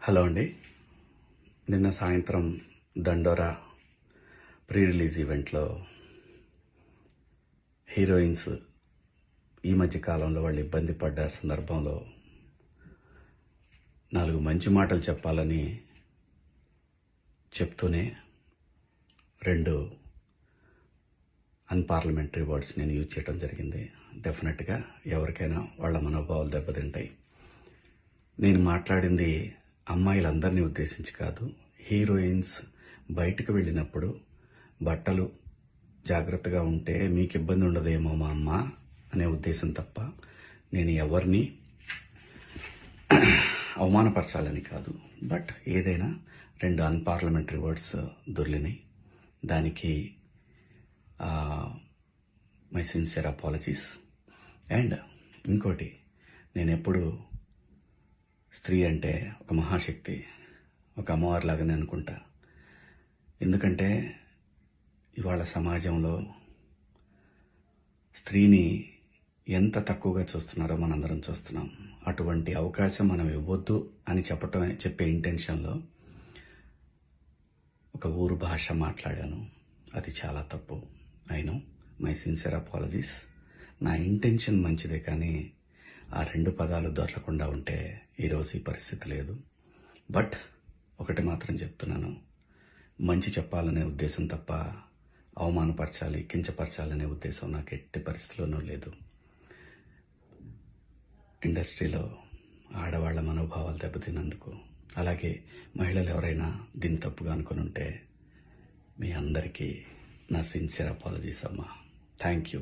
Hello అండి. నిన్న సాయంత్రం దండోరా ప్రీ రిలీజ్ ఈవెంట్లో హీరోయిన్స్ ఈ మధ్య కాలంలో వాళ్ళు ఇబ్బంది పడ్డ సందర్భంలో 4 మంచి మాటలు చెప్పాలని చెప్తూనే 2 అన్పార్లమెంటరీ వర్డ్స్ నేను యూజ్ చేయడం జరిగింది. డెఫినెట్గా ఎవరికైనా వాళ్ళ మనోభావాలు దెబ్బతింటాయి. నేను మాట్లాడింది అమ్మాయిలందరినీ ఉద్దేశించి కాదు. హీరోయిన్స్ బయటకు వెళ్ళినప్పుడు బట్టలు జాగ్రత్తగా ఉంటే మీకు ఇబ్బంది ఉండదేమో మా అమ్మ అనే ఉద్దేశం తప్ప నేను ఎవరిని అవమానపరచాలని కాదు. బట్ ఏదైనా 2 అన్పార్లమెంటరీ వర్డ్స్ దొర్లినాయి. దానికి మై సిన్సియర్ అపాలజీస్. అండ్ ఇంకోటి, నేను ఎప్పుడు స్త్రీ అంటే ఒక మహాశక్తి, ఒక అమ్మవారిలాగానే అనుకుంటా. ఎందుకంటే ఇవాళ సమాజంలో స్త్రీని ఎంత తక్కువగా చూస్తున్నారో మనందరం చూస్తున్నాం. అటువంటి అవకాశం మనం ఇవ్వద్దు అని చెప్పే ఇంటెన్షన్లో ఒక ఊరు భాష మాట్లాడాను. అది చాలా తప్పు. I know, my sincere apologies. నా ఇంటెన్షన్ మంచిదే, కానీ ఆ 2 పదాలు దొరకకుండా ఉంటే ఈరోజు ఈ పరిస్థితి లేదు. బట్ ఒకటి మాత్రం చెప్తున్నాను, మంచి చెప్పాలనే ఉద్దేశం తప్ప అవమానపరచాలి, కించపరచాలనే ఉద్దేశం నాకు ఎట్టి పరిస్థితిలోనూ లేదు. ఇండస్ట్రీలో ఆడవాళ్ల మనోభావాలు దెబ్బతిన్నందుకు, అలాగే మహిళలు ఎవరైనా దీన్ని తప్పుగా అనుకుని ఉంటే మీ అందరికీ నా సిన్సియర్ అపాలజీస్ అమ్మా. Thank you.